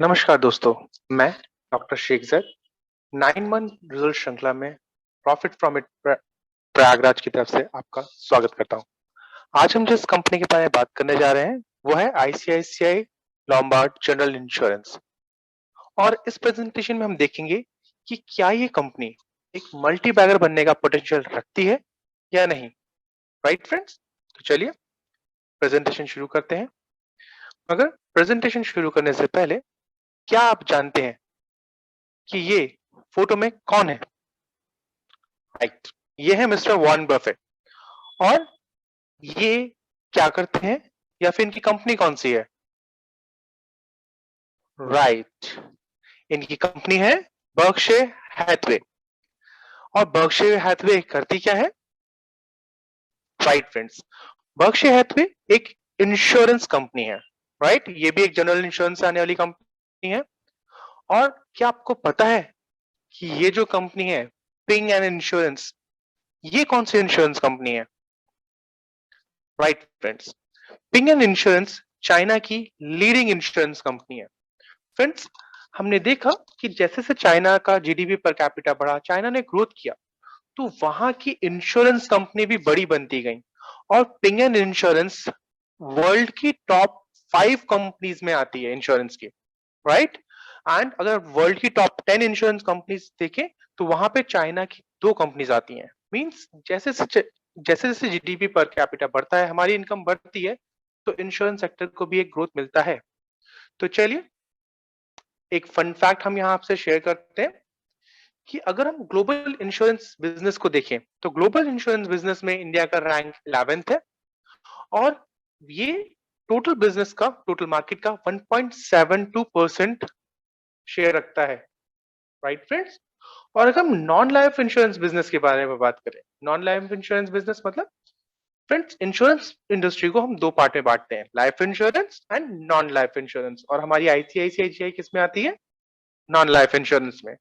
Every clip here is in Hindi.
नमस्कार दोस्तों, मैं doctor Shaikh Zaid 9 month result श्रृंखला में प्रॉफिट फ्रॉम इट प्रयागराज की तरफ से आपका स्वागत करता हूं। आज हम जिस कंपनी के बारे में बात करने जा रहे हैं वो है आईसीआईसीआई लॉम्बार्ड जनरल इंश्योरेंस। और इस प्रेजेंटेशन में हम देखेंगे कि क्या ये कंपनी एक मल्टी बैगर बनने का पोटेंशियल रखती है या नहीं। राइट फ्रेंड्स, तो चलिए प्रेजेंटेशन शुरू करते हैं। मगर प्रेजेंटेशन शुरू करने से पहले क्या आप जानते हैं कि ये फोटो में कौन है? राइट, ये है मिस्टर वॉरेन बफेट। और ये क्या करते हैं या फिर इनकी कंपनी कौन सी है? राइट, इनकी कंपनी है बर्कशायर हैथवे। और बर्कशायर हैथवे करती क्या है? राइट फ्रेंड्स, बर्कशायर हैथवे एक इंश्योरेंस कंपनी है। राइट, ये भी एक जनरल इंश्योरेंस से आने वाली कंपनी है। और क्या आपको पता है कि ये जो कंपनी है पिंग एंड इंश्योरेंस, ये कौन सी इंश्योरेंस कंपनी है? Right friends, ping and insurance China की लीडिंग इंश्योरेंस कंपनी है। फ्रेंड्स, हमने देखा कि जैसे से चाइना का जीडीपी पर कैपिटा बढ़ा, चाइना ने ग्रोथ किया, तो वहां की इंश्योरेंस कंपनी भी बड़ी बनती गई। और पिंग एंड इंश्योरेंस वर्ल्ड की टॉप 5 कंपनीज में आती है इंश्योरेंस की। राइट, एंड अगर वर्ल्ड की टॉप 10 इंश्योरेंस कंपनीज देखें तो वहां पे चाइना की 2 कंपनीज आती हैं। मींस जैसे जैसे जीडीपी पर कैपिटा बढ़ता है, हमारी इनकम बढ़ती है, तो इंश्योरेंस सेक्टर को भी एक ग्रोथ मिलता है। तो चलिए एक फन फैक्ट हम यहाँ आपसे शेयर करते हैं कि अगर हम ग्लोबल इंश्योरेंस बिजनेस को देखें तो ग्लोबल इंश्योरेंस बिजनेस में इंडिया का रैंक 11th है। और ये टोटल मार्केट का 1.72% शेयर रखता है। राइट फ्रेंड्स, और अगर हम नॉन लाइफ इंश्योरेंस बिजनेस के बारे में बात करें, नॉन लाइफ इंश्योरेंस बिजनेस मतलब फ्रेंड्स, इंश्योरेंस इंडस्ट्री को हम 2 पार्ट में बांटते हैं, life insurance and non life insurance. और हमारी आईसीआईसीआई किस में आती है? नॉन लाइफ इंश्योरेंस में।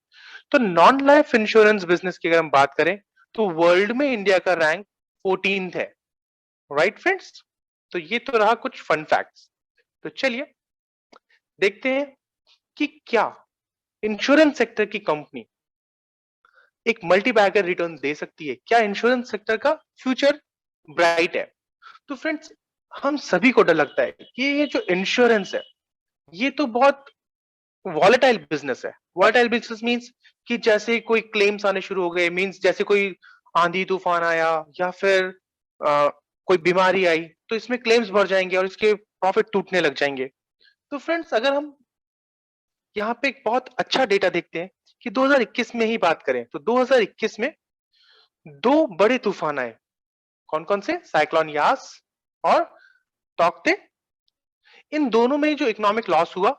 तो नॉन लाइफ इंश्योरेंस बिजनेस की अगर हम बात करें तो वर्ल्ड में इंडिया का रैंक 14th है। राइट फ्रेंड्स, तो ये तो रहा कुछ फन फैक्ट्स। तो चलिए देखते हैं कि क्या इंश्योरेंस सेक्टर की कंपनी एक मल्टी बैगर रिटर्न दे सकती है, क्या इंश्योरेंस सेक्टर का फ्यूचर ब्राइट है? तो फ्रेंड्स, हम सभी को डर लगता है कि ये जो इंश्योरेंस है ये तो बहुत वॉलेटाइल बिजनेस है। वॉलेटाइल बिजनेस मींस कि जैसे कोई क्लेम्स आने शुरू हो गए, मींस जैसे कोई आंधी तूफान आया या फिर कोई बीमारी आई, तो इसमें क्लेम्स बढ़ जाएंगे और इसके प्रॉफिट टूटने लग जाएंगे। तो फ्रेंड्स, अगर हम यहाँ पे एक बहुत अच्छा डेटा देखते हैं कि 2021 में ही बात करें तो 2021 में 2 बड़े तूफान आए। कौन कौन से? साइक्लोन यास और तौकते। इन दोनों में जो इकोनॉमिक लॉस हुआ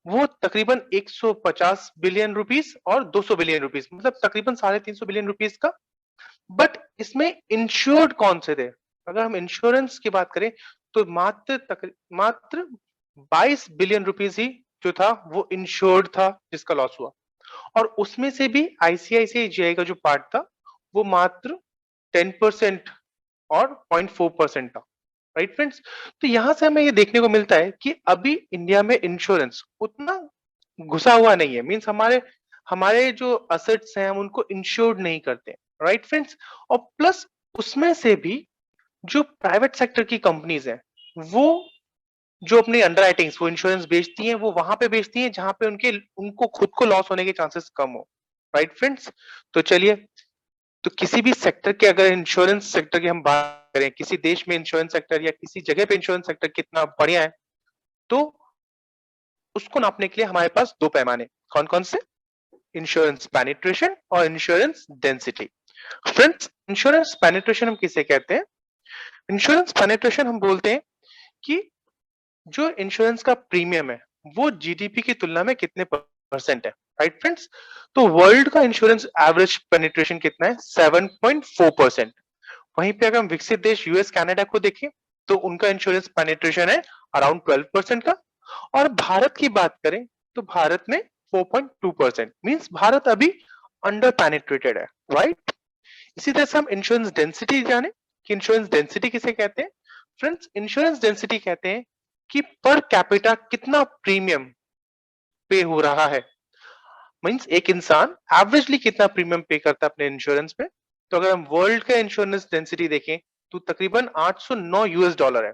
वो तकरीबन 150 बिलियन रुपीस और 200 बिलियन रुपीस, मतलब तकरीबन 350 बिलियन रुपीस का। बट इसमें इंश्योर्ड कौन से थे? अगर हम इंश्योरेंस की बात करें तो मात्र 22 बिलियन रुपीस ही जो था वो इंश्योर्ड था जिसका लॉस हुआ। और उसमें से भी आईसीआईसीआई का जो पार्ट था वो मात्र 10% और 0.4% था। राइट फ्रेंड्स, तो यहां से हमें ये देखने को मिलता है कि अभी इंडिया में इंश्योरेंस उतना घुसा हुआ नहीं है। मींस हमारे हमारे जो असेट्स हैं हम उनको इंश्योर्ड नहीं करते। राइट फ्रेंड्स, और प्लस उसमें से भी जो प्राइवेट सेक्टर की कंपनीज हैं वो जो अपनी अंडरराइटिंग्स वो इंश्योरेंस बेचती हैं, वो वहां पे बेचती हैं जहां पे उनको खुद को लॉस होने के चांसेस कम हो। राइट फ्रेंड्स, तो चलिए, तो किसी भी सेक्टर के, अगर इंश्योरेंस सेक्टर की हम बात करें, किसी देश में इंश्योरेंस सेक्टर या किसी जगह पे इंश्योरेंस सेक्टर कितना बढ़िया है, तो उसको नापने के लिए हमारे पास 2 पैमाने कौन कौन से? इंश्योरेंस पेनिट्रेशन और insurance density. Friends, insurance penetration हम किसे कहते हैं? इंश्योरेंस पेनिट्रेशन हम बोलते हैं कि जो इंश्योरेंस का प्रीमियम है वो जीडीपी की तुलना में कितने परसेंट है। राइट फ्रेंड्स, तो वर्ल्ड का इंश्योरेंस एवरेज पेनिट्रेशन कितना है? 7.4%। वहीं पे अगर हम विकसित देश यूएस कनाडा को देखें तो उनका इंश्योरेंस पेनिट्रेशन है अराउंड 12% का। और भारत की बात करें तो भारत में 4.2%। मींस भारत अभी अंडर पेनिट्रेटेड है। राइट, इसी तरह से हम इंश्योरेंस डेंसिटी जाने कि इंश्योरेंस डेंसिटी किसे कहते हैं। फ्रेंड्स, इंश्योरेंस डेंसिटी कहते हैं कि पर कैपिटा कितना प्रीमियम पे हो रहा है। मीन्स एक इंसान एवरेजली कितना प्रीमियम पे करता है अपने इंश्योरेंस पे। तो अगर हम वर्ल्ड का इंश्योरेंस डेंसिटी देखें तो तकरीबन 809 यूएस डॉलर है।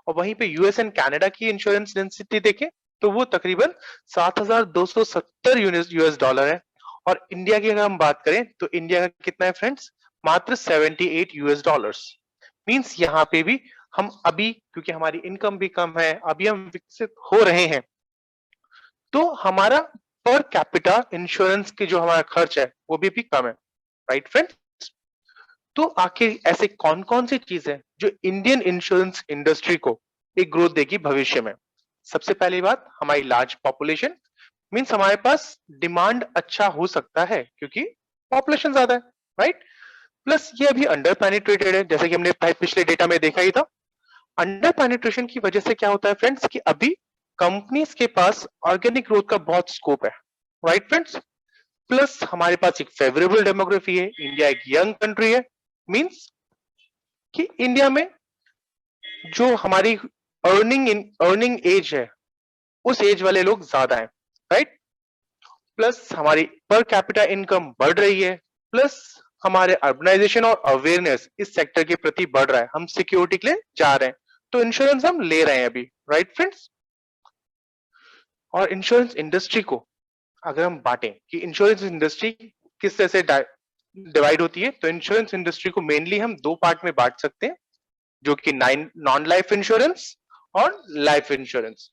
और वहीं पे यूएस एंड कनाडा की इंश्योरेंस डेंसिटी देखें तो वो तकरीबन 7270 यूएस डॉलर है। और इंडिया की अगर हम बात करें तो इंडिया का कितना है फ्रेंड्स, मात्र 78 यूएस डॉलर्स। मींस यहाँ पे भी हम अभी, क्योंकि हमारी इनकम भी कम है, अभी हम विकसित हो रहे हैं, तो हमारा पर कैपिटा इंश्योरेंस की जो हमारा खर्च है वो भी कम है। Right friends? तो आखिर ऐसे कौन कौन सी चीज है जो इंडियन इंश्योरेंस इंडस्ट्री को एक ग्रोथ देगी भविष्य में? सबसे पहली बात, हमारी लार्ज पॉपुलेशन। मीन्स हमारे पास डिमांड अच्छा हो सकता है क्योंकि पॉपुलेशन ज्यादा है। राइट? प्लस ये अभी अंडर पेनिट्रेटेड है, जैसे कि हमने पिछले डेटा में देखा ही था। अंडर पेनिट्रेशन की वजह से क्या होता है फ्रेंड्स कि अभी कंपनीज के पास ऑर्गेनिक ग्रोथ का बहुत स्कोप है। Right friends? प्लस हमारे पास एक फेवरेबल डेमोग्राफी है, इंडिया एक यंग कंट्री है। मींस कि इंडिया में जो हमारी अर्निंग एज है उस एज वाले लोग ज्यादा हैं। राइट? प्लस हमारी पर कैपिटा इनकम बढ़ रही है। प्लस हमारे अर्बनाइजेशन और अवेयरनेस इस सेक्टर के प्रति बढ़ रहा है, हम सिक्योरिटी के लिए जा रहे हैं, तो इंश्योरेंस हम ले रहे हैं अभी। Right friends? और इंश्योरेंस इंडस्ट्री को अगर हम बांटें कि इंश्योरेंस इंडस्ट्री किस तरह से डिवाइड होती है, तो इंश्योरेंस इंडस्ट्री को मेनली हम दो पार्ट में बांट सकते हैं, जो कि नॉन लाइफ इंश्योरेंस और life insurance.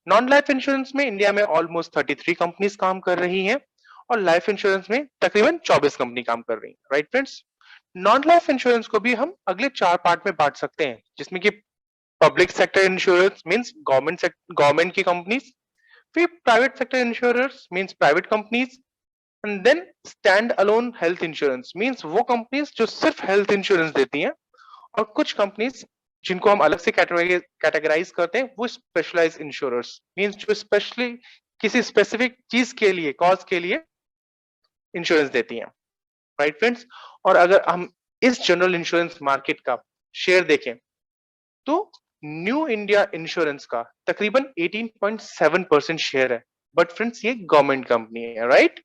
Non life insurance में इंडिया में ऑलमोस्ट 33 कंपनीज काम कर रही हैं और लाइफ इंश्योरेंस में तकरीबन 24 कंपनी काम कर रही हैं। Right friends? Non life insurance को भी हम अगले चार पार्ट में बांट सकते हैं, जिसमें कि public sector insurance means government की कंपनीज, फिर private sector insurance means private companies, and then stand alone health insurance means वो कंपनीज जो सिर्फ हेल्थ इंश्योरेंस देती हैं, और कुछ कंपनीज जिनको हम अलग से कैटेगराइज करते हैं वो स्पेशलाइज इंश्योरर्स मींस जो स्पेशली किसी स्पेसिफिक चीज के लिए, कॉज के लिए इंश्योरेंस देती हैं। Right friends? और अगर हम इस जनरल इंश्योरेंस मार्केट का शेयर देखें तो न्यू इंडिया इंश्योरेंस का तकरीबन 18.7% शेयर है। बट फ्रेंड्स ये गवर्नमेंट कंपनी है। राइट?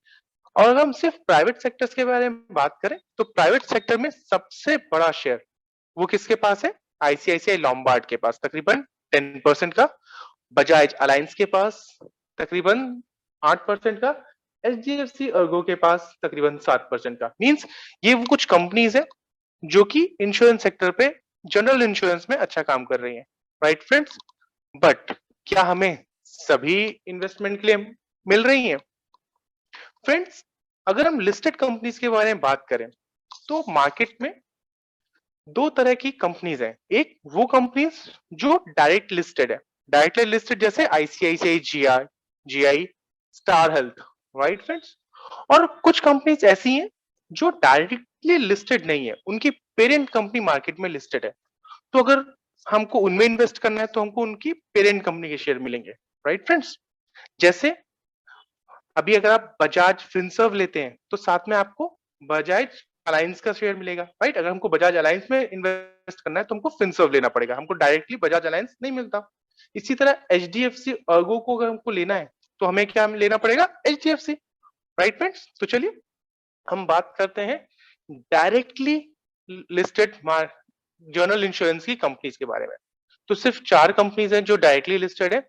और अगर हम सिर्फ प्राइवेट सेक्टर्स के बारे में बात करें तो प्राइवेट सेक्टर में सबसे बड़ा शेयर वो किसके पास है? आईसीआईसीआई लॉम्बार्ड के पास तकरीबन 10% का, बजाज अलायंस के पास तकरीबन 8% का, एचडीएफसी अर्गो के पास तकरीबन 7% का। मींस ये वो कुछ कंपनीज है जो कि इंश्योरेंस सेक्टर पे जनरल इंश्योरेंस में अच्छा काम कर रही है। Right friends? बट क्या हमें सभी इन्वेस्टमेंट के लिए मिल रही है? फ्रेंड्स, अगर हम लिस्टेड कंपनीज के बारे में बात करें तो मार्केट में दो तरह की कंपनीज हैं। एक वो कंपनीज जो डायरेक्ट लिस्टेड है, डायरेक्टली लिस्टेड जैसे ICICI, GI, star health. Right friends? और कुछ कंपनीज ऐसी हैं जो डायरेक्टली लिस्टेड नहीं है, उनकी पेरेंट कंपनी मार्केट में लिस्टेड है। तो अगर हमको उनमें इन्वेस्ट करना है तो हमको उनकी पेरेंट कंपनी के शेयर मिलेंगे। Right friends? जैसे अभी अगर आप बजाज फिनसर्व लेते हैं तो साथ में आपको बजाज अलायंस का शेयर मिलेगा। राइट? अगर हमको बजाज अलायंस में इन्वेस्ट करना है तो हमको फिनसर्व लेना पड़ेगा, हमको डायरेक्टली बजाज अलायंस नहीं मिलता। इसी तरह एचडीएफसी अर्गो को अगर हमको लेना है तो हमें क्या लेना पड़ेगा? एचडीएफसी। Right friends? तो चलिए हम बात करते हैं डायरेक्टली लिस्टेड जर्नल इंश्योरेंस की कंपनीज के बारे में। तो सिर्फ चार कंपनीज हैं जो डायरेक्टली लिस्टेड है।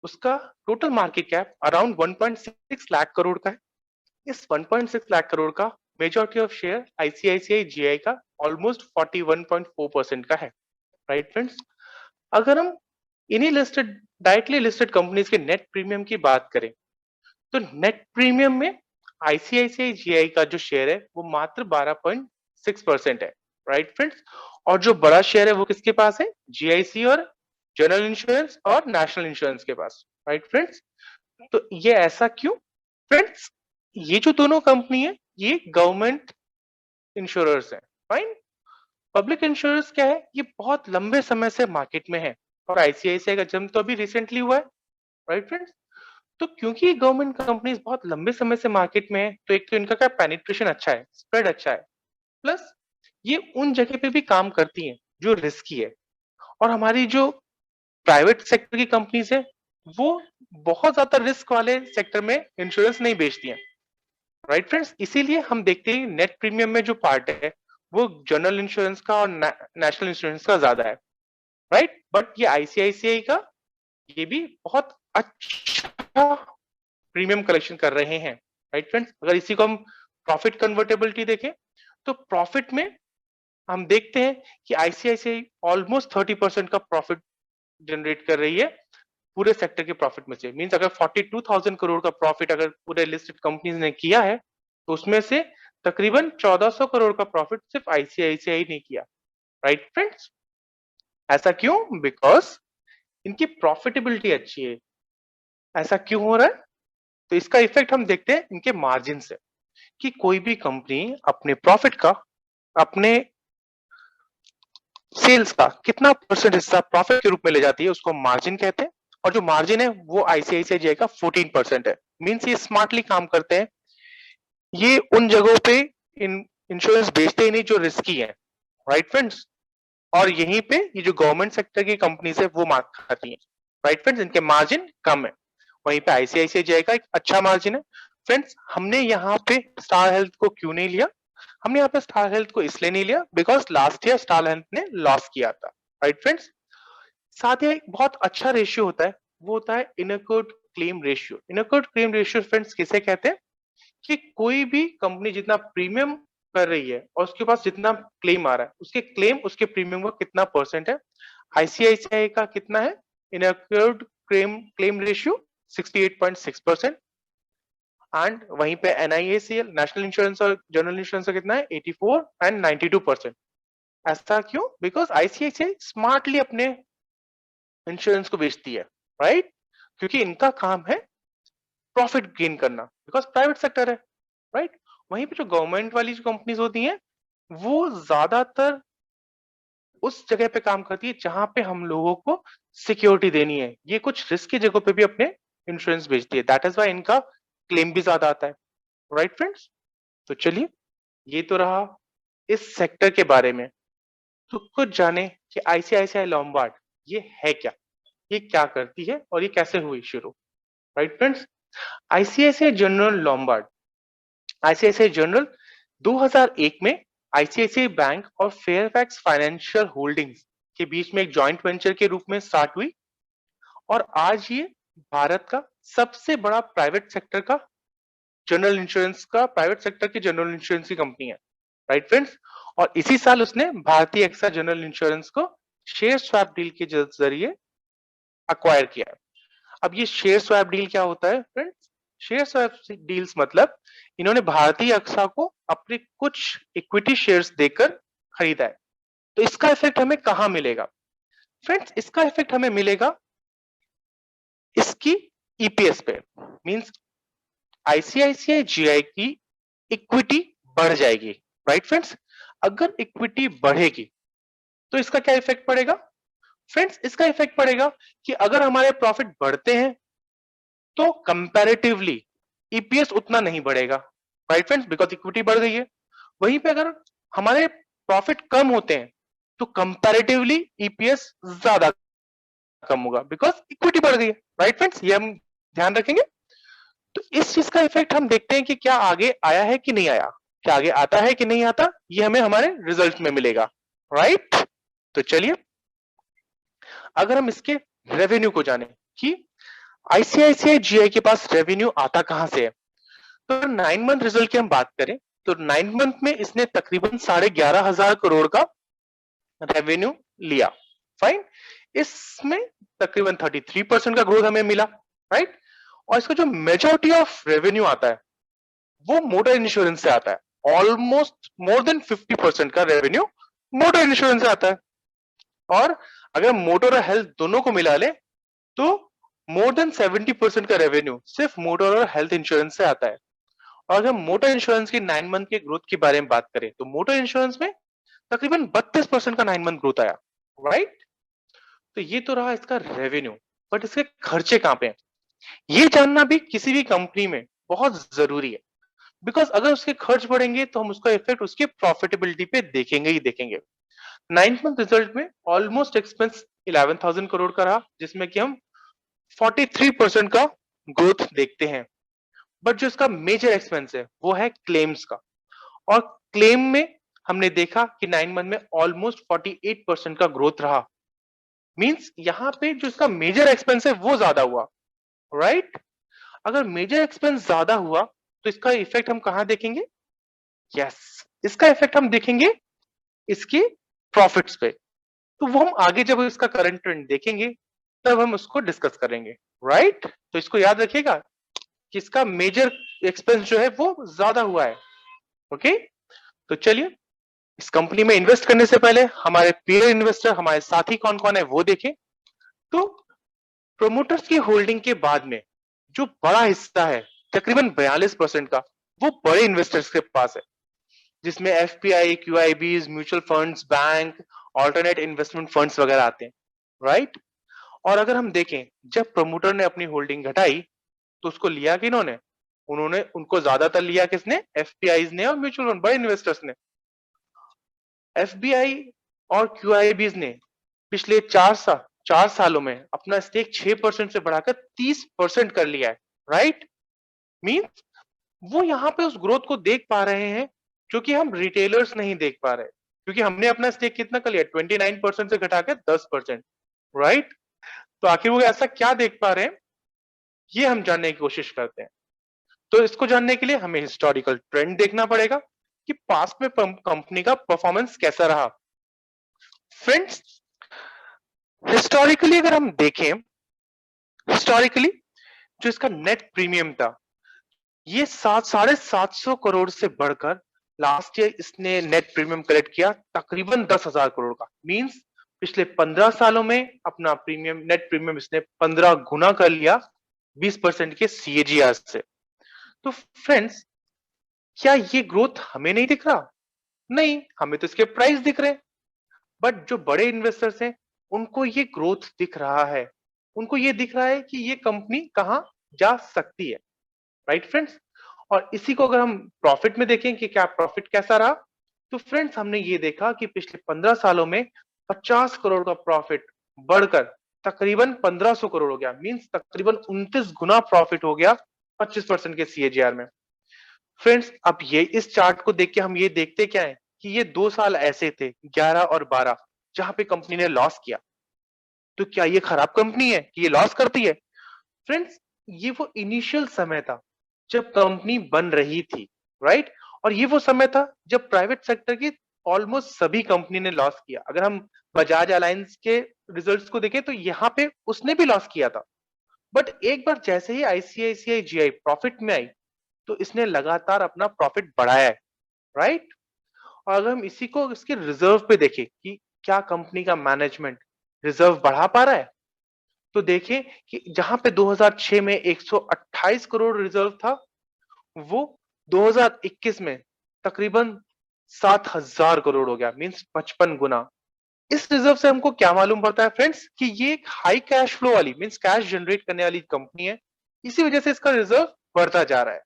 उसका total market cap around 1.6 lakh crore का है। इस 1.6 लाख करोड़ का majority of share ICICI GI का ऑलमोस्ट 41.4% का है। Right friends? अगर हम इन्हीं लिस्टेड डायरेक्टली लिस्टेड कंपनीज के नेट प्रीमियम की बात करें तो नेट प्रीमियम में आईसीआईसीआई जीआई का जो शेयर है वो मात्र 12.6% है। Right friends? और जो बड़ा शेयर है वो किसके पास है? जीआईसी और जनरल इंश्योरेंस और नेशनल इंश्योरेंस के पास। Right friends? तो ये ऐसा क्यों? फ्रेंड्स, ये जो दोनों कंपनी है ये गवर्नमेंट इंश्योरर्स हैं। फाइन? पब्लिक इंश्योरेंस क्या है? ये बहुत लंबे समय से मार्केट में है और आईसीआईसीआई का जन्म तो अभी रिसेंटली हुआ है। Right friends? तो क्योंकि गवर्नमेंट कंपनीज बहुत लंबे समय से मार्केट में है तो एक तो इनका क्या पेनिट्रेशन अच्छा है, स्प्रेड अच्छा है, प्लस ये उन जगह पे भी काम करती हैं जो रिस्की है। और हमारी जो प्राइवेट सेक्टर की कंपनीज है वो बहुत ज्यादा रिस्क वाले सेक्टर में इंश्योरेंस नहीं बेचती हैं, राइट फ्रेंड्स। इसीलिए हम देखते हैं नेट प्रीमियम में जो पार्ट है वो जनरल इंश्योरेंस का और नेशनल इंश्योरेंस का ज्यादा है, राइट। बट ये आईसीआईसीआई का ये भी बहुत अच्छा प्रीमियम कलेक्शन कर रहे हैं, राइट फ्रेंड्स। अगर इसी को हम प्रॉफिट कन्वर्टेबिलिटी देखें तो प्रॉफिट में हम देखते हैं कि आईसीआईसीआई ऑलमोस्ट 30% का प्रॉफिट जनरेट कर रही है पूरे सेक्टर के प्रॉफिट में से। मींस अगर 42,000 करोड़ का प्रॉफिट अगर पूरे लिस्टेड कंपनीज ने किया है तो उसमें से तकरीबन 1400 करोड़ का प्रॉफिट सिर्फ आईसीआईसीआई ने किया, राइट फ्रेंड्स। ऐसा क्यों? बिकॉज इनकी प्रॉफिटेबिलिटी अच्छी है। ऐसा क्यों हो रहा है? तो इसका इफेक्ट हम देखते हैं इनके मार्जिन से, कि कोई भी कंपनी अपने प्रॉफिट का, अपने सेल्स का कितना परसेंट हिस्सा प्रॉफिट के रूप में ले जाती है उसको मार्जिन कहते हैं। और जो मार्जिन है वो आईसीआईसीआई का 14% है। मींस ये स्मार्टली काम करते हैं। ये उन जगहों पे इंश्योरेंस बेचते ही नहीं जो रिस्की है, राइट फ्रेंड्स। और यहीं पे ये जो गवर्नमेंट सेक्टर की कंपनीज है वो मार खाती हैं, राइट फ्रेंड्स। इनके मार्जिन कम है। वहीं पे आईसीआईसीआई का एक अच्छा मार्जिन है। फ्रेंड्स हमने यहाँ पे स्टार हेल्थ को क्यों नहीं लिया? हमने यहाँ पे स्टार हेल्थ को इसलिए नहीं लिया because last year star health ने लॉस किया था, राइट फ्रेंड्स। साथ ही एक बहुत अच्छा रेशियो होता है, वो होता है incurred claim ratio. Incurred claim ratio friends किसे कहते हैं? कि कोई भी कंपनी जितना प्रीमियम कर रही है और उसके पास जितना क्लेम आ रहा है उसके क्लेम उसके प्रीमियम का कितना परसेंट है। आईसीआईसीआई का कितना है incurred claim claim ratio? 68.6%। And वहीं पे एनआईएसीएल नेशनल इंश्योरेंस और जनरल इंश्योरेंस का कितना है 84 एंड 92%। ऐसा क्यों? बिकॉज आईसीआईसीआई स्मार्टली अपने इंश्योरेंस को बेचती है, राइट। क्योंकि इनका काम है प्रॉफिट गेन करना, बिकॉज प्राइवेट सेक्टर है, राइट। वहीं पे जो गवर्नमेंट वाली जो कंपनीज होती हैं वो ज्यादातर उस जगह पे काम करती है जहां पे हम लोगों को सिक्योरिटी देनी है। ये कुछ रिस्क की जगह पे भी अपने इंश्योरेंस बेचती है। दैट इज वाई इनका क्लेम भी ज्यादा आता है, राइट फ्रेंड्स। तो चलिए ये तो रहा इस सेक्टर के बारे में। तो कुछ जाने कि आईसीआईसीआई लॉम्बार्ड ये है क्या, ये क्या करती है और ये कैसे हुई शुरू, right friends. ICICI general Lombard, ICICI general 2001 में आईसीआईसीआई बैंक और फेयरफैक्स फाइनेंशियल होल्डिंग्स के बीच में एक जॉइंट वेंचर के रूप में स्टार्ट हुई। और आज ये भारत का सबसे बड़ा प्राइवेट सेक्टर का जनरल इंश्योरेंस का, प्राइवेट सेक्टर की जनरल इंश्योरेंस की कंपनी है, राइट फ्रेंड्स। और इसी साल उसने भारतीय एक्सा जनरल इंश्योरेंस को शेयर स्वैप डील के जरिए अक्वायर किया। अब ये शेयर स्वैप डील क्या होता है फ्रेंड्स? शेयर स्वैप डील्स मतलब इन्होंने भारतीय एक्सा को अपने कुछ इक्विटी शेयर्स देकर खरीदा है। तो इसका इफेक्ट हमें कहां मिलेगा फ्रेंड्स? इसका इफेक्ट हमें मिलेगा इसकी ईपीएस पे। मींस आईसीआईसीआई जीआई की इक्विटी बढ़ जाएगी, राइट फ्रेंड्स। अगर इक्विटी बढ़ेगी तो इसका क्या इफेक्ट पड़ेगा फ्रेंड्स? इसका इफेक्ट पड़ेगा कि अगर हमारे प्रॉफिट बढ़ते हैं तो कंपैरेटिवली ईपीएस उतना नहीं बढ़ेगा, राइट फ्रेंड्स, बिकॉज इक्विटी बढ़ गई है। वहीं पे अगर हमारे प्रॉफिट कम होते हैं तो कंपैरेटिवली ईपीएस ज्यादा कम होगा बिकॉज इक्विटी बढ़ गई है, राइट फ्रेंड्स। ये हम ध्यान रखेंगे। तो इस चीज का इफेक्ट हम देखते हैं कि क्या आगे आया है कि नहीं आया, क्या आगे आता है कि नहीं आता, ये हमें हमारे रिजल्ट में मिलेगा, राइट। तो चलिए अगर हम इसके रेवेन्यू को जाने कि आईसीआईसीआई जीआई के पास रेवेन्यू आता कहां से है, तो 9 मंथ रिजल्ट की हम बात करें तो 9 मंथ में इसने तकरीबन 11,500 करोड़ का रेवेन्यू लिया, फाइन। इसमें तकरीबन 33% का ग्रोथ हमें मिला, राइट। और इसका जो मेजॉरिटी ऑफ रेवेन्यू आता है वो मोटर इंश्योरेंस से आता है। ऑलमोस्ट मोर देन 50% का रेवेन्यू मोटर इंश्योरेंस से आता है। और अगर मोटर और हेल्थ दोनों को मिला ले तो मोर देन 70% का रेवेन्यू सिर्फ मोटर और हेल्थ इंश्योरेंस से आता है। और अगर मोटर इंश्योरेंस की 9 मंथ के ग्रोथ के बारे में बात करें तो मोटर इंश्योरेंस में तकरीबन 32% का 9 मंथ ग्रोथ आया, राइट। तो ये तो रहा इसका रेवेन्यू। बट इसके खर्चे कहां पे हैं ये जानना भी किसी भी कंपनी में बहुत जरूरी है। बिकॉज अगर उसके खर्च बढ़ेंगे तो हम उसका इफेक्ट उसके प्रॉफिटेबिलिटी पे देखेंगे ही देखेंगे। 9 मंथ रिजल्ट में ऑलमोस्ट एक्सपेंस 11,000 करोड़ का रहा, जिसमें कि हम 43% का ग्रोथ देखते हैं। बट जो इसका मेजर एक्सपेंस है वो है क्लेम्स का, और क्लेम में हमने देखा कि 9 मंथ में ऑलमोस्ट 48% का ग्रोथ रहा। मींस यहाँ पे जो इसका मेजर एक्सपेंस है वो ज्यादा हुआ, राइट? अगर मेजर एक्सपेंस ज्यादा हुआ तो इसका इफेक्ट हम कहां देखेंगे? यस, इसका इफेक्ट हम देखेंगे इसके प्रॉफिट्स पे। तो वो हम आगे जब इसका करंट ट्रेंड देखेंगे तब हम उसको डिस्कस करेंगे, राइट? तो इसको याद रखिएगा कि इसका मेजर एक्सपेंस जो है वो ज्यादा हुआ है। ओके, तो चलिए इस कंपनी में इन्वेस्ट करने से पहले हमारे पीयर इन्वेस्टर, हमारे साथी कौन कौन है वो देखें। तो प्रोमोटर्स की होल्डिंग के बाद में जो बड़ा हिस्सा है तकरीबन 42% का, वो बड़े इन्वेस्टर्स के पास है, जिसमें FPI, QIBs, mutual funds, bank, alternate investment funds वगैरह आते हैं, राइट? और अगर हम देखें जब प्रमोटर ने अपनी होल्डिंग घटाई तो उसको लिया किन्होंने? उन्होंने उनको ज्यादातर लिया किसने? एफपीआईज ने और म्यूचुअल फंड बड़े इन्वेस्टर्स ने। एफबीआई और क्यूआईबीज ने पिछले 4 सालों में अपना स्टेक 6% से बढ़ाकर 30% कर लिया है, राइट? मींस वो यहाँ पे उस ग्रोथ को देख पा रहे हैं जो कि हम रिटेलर्स नहीं देख पा रहे, क्योंकि हमने अपना स्टेक कितना कर लिया? 29% से घटाकर 10%, राइट? तो आखिर वो ऐसा क्या देख पा रहे हैं, ये हम जानने की कोशिश करते हैं। तो इसको जानने के लिए हमें हिस्टोरिकल ट्रेंड देखना पड़ेगा कि पास्ट में कंपनी का परफॉर्मेंस कैसा रहा। फ्रेंड्स, हिस्टोरिकली अगर हम देखें, हिस्टोरिकली जो इसका नेट प्रीमियम था ये 7,750 करोड़ से बढ़कर लास्ट ईयर इसने नेट प्रीमियम कलेक्ट किया तकरीबन 10,000 करोड़ का। मींस पिछले 15 सालों में अपना प्रीमियम, नेट प्रीमियम इसने 15 गुना कर लिया 20% के सीएजीआर से। तो फ्रेंड्स, क्या ये ग्रोथ हमें नहीं दिख रहा? नहीं, हमें तो इसके प्राइस दिख रहे हैं। बट जो बड़े इन्वेस्टर्स हैं उनको ये ग्रोथ दिख रहा है, उनको ये दिख रहा है कि ये कंपनी कहां जा सकती है, राइट फ्रेंड्स? और इसी को अगर हम प्रॉफिट में देखें कि क्या प्रॉफिट कैसा रहा, तो फ्रेंड्स हमने ये देखा कि पिछले 15 सालों में 50 करोड़ का प्रॉफिट बढ़कर तकरीबन 1500 करोड़ हो गया। मींस तकरीबन 29 गुना प्रॉफिट हो गया 25% के सीएजीआर में। फ्रेंड्स, अब ये इस चार्ट को देख के हम ये देखते क्या है कि ये 2 साल ऐसे थे 11 और 12 जहां पे कंपनी ने लॉस किया। तो क्या ये खराब कंपनी है कि ये लॉस करती है? फ्रेंड्स, ये वो इनिशियल समय था जब कंपनी बन रही थी, राइट? और ये वो समय था जब प्राइवेट सेक्टर की ऑलमोस्ट सभी कंपनी ने लॉस किया। अगर हम बजाज अलायंस के रिजल्ट्स को देखें तो यहाँ पे उसने भी लॉस किया था। बट एक बार जैसे ही आईसीआईसीआई जीआई प्रॉफिट में आई तो इसने लगातार अपना प्रॉफिट बढ़ाया है, राइट? और अगर हम इसी को इसके रिजर्व पे देखें कि क्या कंपनी का मैनेजमेंट रिजर्व बढ़ा पा रहा है, तो देखें कि जहां पे 2006 में 128 करोड़ रिजर्व था, वो 2021 में तकरीबन 7,000 करोड़ हो गया। मींस 55 गुना। इस रिजर्व से हमको क्या मालूम पड़ता है फ्रेंड्स कि ये एक हाई कैश फ्लो वाली, मींस कैश जनरेट करने वाली कंपनी है, इसी वजह से इसका रिजर्व बढ़ता जा रहा है,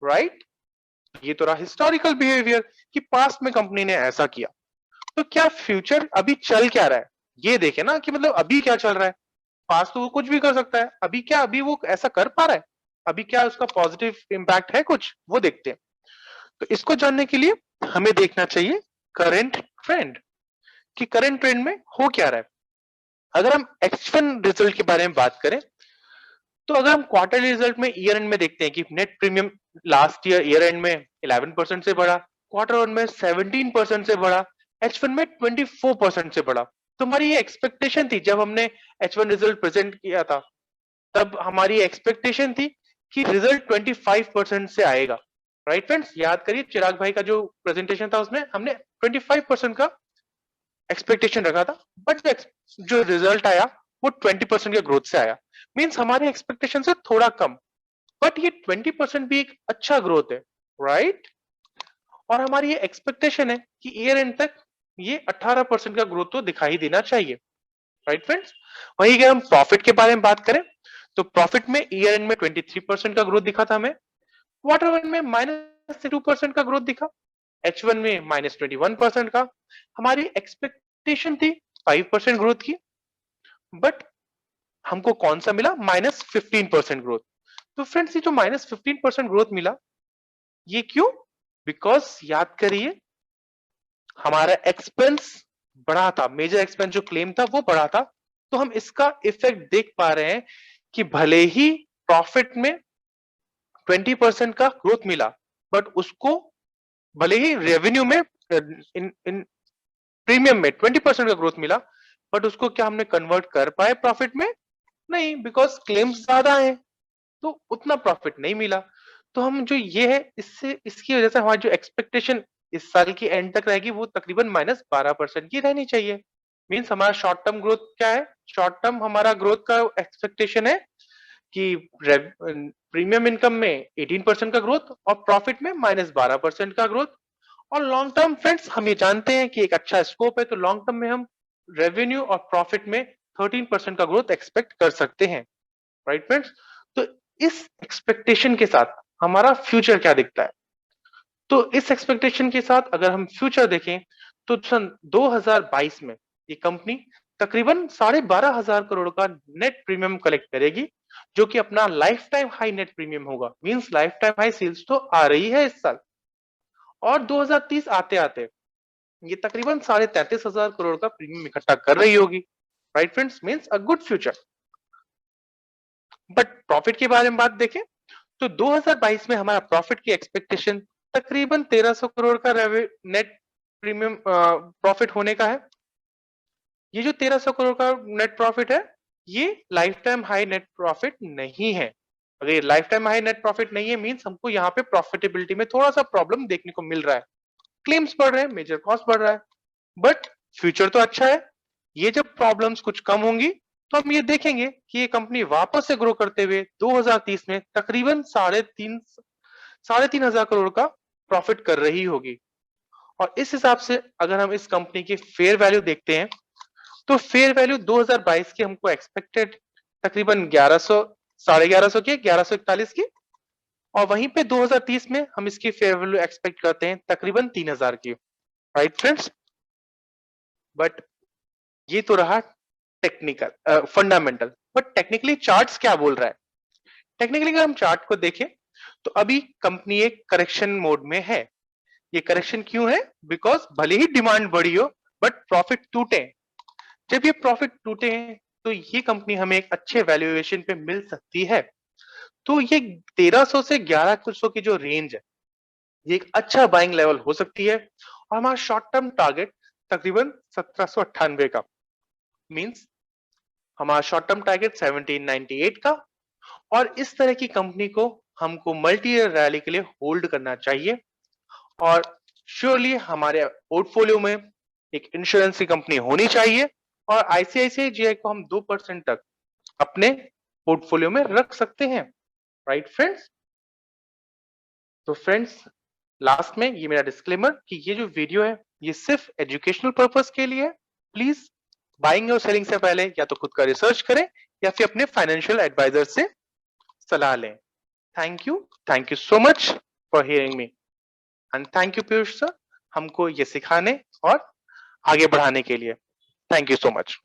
राइट? ये तो रहा हिस्टोरिकल बिहेवियर कि पास्ट में कंपनी ने ऐसा किया। तो क्या फ्यूचर अभी चल क्या रहा है, ये देखे ना कि मतलब अभी क्या चल रहा है। पास्ट तो वो कुछ भी कर सकता है, अभी क्या, अभी वो ऐसा कर पा रहा है, अभी क्या उसका पॉजिटिव इंपैक्ट है कुछ, वो देखते हैं। तो इसको जानने के लिए हमें देखना चाहिए करंट ट्रेंड कि करंट ट्रेंड में हो क्या रहा है। अगर हम H1 रिजल्ट के बारे में बात करें तो अगर हम क्वार्टरली रिजल्ट में ईयर एंड में देखते हैं कि net premium last year and में 11% से बढ़ा, क्वार्टर वन में 17% से बढ़ा, H1 में 24% से बढ़ा। तो हमारी ये एक्सपेक्टेशन थी जब हमने H1 रिजल्ट प्रेजेंट किया था, तब हमारी एक्सपेक्टेशन थी कि रिजल्ट 25% से आएगा, राइट फ्रेंड्स? याद करिए चिराग भाई का जो प्रेजेंटेशन था उसमें हमने 25% का एक्सपेक्टेशन रखा था, बट जो रिजल्ट आया वो 20% के ग्रोथ से आया। मींस हमारे एक्सपेक्टेशन से थोड़ा कम, बट ये 20% भी एक अच्छा ग्रोथ है, राइट? और हमारी ये एक्सपेक्टेशन है कि ईयर एंड तक ये 18% का ग्रोथ तो दिखाई देना चाहिए, राइट फ्रेंड्स? वही अगर हम प्रॉफिट के बारे में बात करें तो प्रॉफिट में ईयर एंड में 23% का ग्रोथ दिखा था हमें, क्वार्टर वन में -2% का ग्रोथ दिखा, H1 में -21% का। हमारी एक्सपेक्टेशन थी 5% ग्रोथ की, बट हमको कौन सा मिला, -15% ग्रोथ। तो फ्रेंड्स ये जो -15% ग्रोथ मिला, ये क्यों? बिकॉज याद करिए हमारा एक्सपेंस बढ़ा था, मेजर एक्सपेंस जो क्लेम था वो बढ़ा था। तो हम इसका इफेक्ट देख पा रहे हैं कि भले ही प्रॉफिट में 20% का ग्रोथ मिला, बट उसको भले ही रेवेन्यू में इन इन प्रीमियम में 20% का ग्रोथ मिला, बट उसको क्या हमने कन्वर्ट कर पाए प्रॉफिट में? नहीं, बिकॉज क्लेम्स ज्यादा है तो उतना प्रॉफिट नहीं मिला। तो हम जो ये है, इससे इसकी वजह से हमारी जो एक्सपेक्टेशन इस साल की एंड तक रहेगी वो तकरीबन -12% की रहनी चाहिए। मींस हमारा शॉर्ट टर्म ग्रोथ क्या है? शॉर्ट टर्म हमारा ग्रोथ का एक्सपेक्टेशन है कि प्रीमियम इनकम में 18% का ग्रोथ और प्रॉफिट में -12% का ग्रोथ। और लॉन्ग टर्म फ्रेंड्स हम ये जानते हैं कि एक अच्छा स्कोप है, तो लॉन्ग टर्म में हम रेवेन्यू और प्रॉफिट में 13% का ग्रोथ एक्सपेक्ट कर सकते हैं। Right friends? तो इस एक्सपेक्टेशन के साथ हमारा फ्यूचर क्या दिखता है? तो इस एक्सपेक्टेशन के साथ अगर हम फ्यूचर देखें तो सन 2022 में ये कंपनी तकरीबन 12,500 करोड़ का नेट प्रीमियम कलेक्ट करेगी, जो कि अपना lifetime high net premium होगा। Means lifetime high sales तो आ रही है इस साल। और 2030 आते आते ये तकरीबन 33,500 करोड़ का प्रीमियम इकट्ठा कर रही होगी। Right friends? Means a good future. But profit के बारे में बात देखें तो 2022 में हमारा प्रॉफिट की एक्सपेक्टेशन तकरीबन 1300 करोड़ का नेट प्रीमियम प्रॉफिट होने का है। ये जो 1300 करोड़ का नेट प्रॉफिट है, ये life time high net profit नहीं है। अगर ये life time high net profit नहीं है, मींस हमको यहाँ पे प्रॉफिटेबिलिटी में थोड़ा सा प्रॉब्लम देखने को मिल रहा है। क्लेम्स बढ़ रहे हैं, मेजर कॉस्ट बढ़ रहा है, बट फ्यूचर तो अच्छा है। ये जब प्रॉब्लम्स कुछ कम होंगी तो हम ये देखेंगे कि ये कंपनी वापस से ग्रो करते हुए 2030 में तकरीबन 3,500 करोड़ का प्रॉफिट कर रही होगी। और इस हिसाब से अगर हम इस कंपनी की फेयर वैल्यू देखते हैं तो फेयर वैल्यू 2022 की हमको एक्सपेक्टेड तकरीबन 1100, 1150 की, 1141 की। और वहीं पे 2030 में हम इसकी फेयर वैल्यू एक्सपेक्ट करते हैं तकरीबन 3,000 की। Right friends? बट ये तो रहा technical fundamental. But technically charts क्या बोल रहा है? टेक्निकली अगर हम चार्ट को देखें तो अभी कंपनी एक करेक्शन मोड में है। ये करेक्शन क्यों है? बिकॉज भले ही डिमांड बढ़ी हो बट प्रॉफिट टूटे। जब ये प्रॉफिट टूटे हैं तो ये कंपनी हमें एक अच्छे वैल्यूएशन पे मिल सकती है। तो ये 1300 से 1100 की जो रेंज है, ये एक अच्छा बाइंग लेवल हो सकती है। और हमारा शॉर्ट टर्म टारगेट तकरीबन 1798 का, मींस हमारा शॉर्ट टर्म टारगेट 1798 का। और इस तरह की कंपनी को हमको मल्टी ईयर रैली के लिए होल्ड करना चाहिए। और श्योरली हमारे पोर्टफोलियो में एक इंश्योरेंस की कंपनी होनी चाहिए। और आईसीआईसीआई को हम 2% तक अपने पोर्टफोलियो में रख सकते हैं। Right friends? तो फ्रेंड्स लास्ट में ये मेरा डिस्क्लेमर कि ये जो वीडियो है ये सिर्फ एजुकेशनल पर्पस के लिए है। प्लीज बाइंग और सेलिंग से पहले या तो खुद का रिसर्च करें या फिर अपने फाइनेंशियल एडवाइजर से सलाह लें। Thank you so much for hearing me and thank you Piyush sir हमको ये सिखाने और आगे बढ़ाने के लिए। Thank you so much.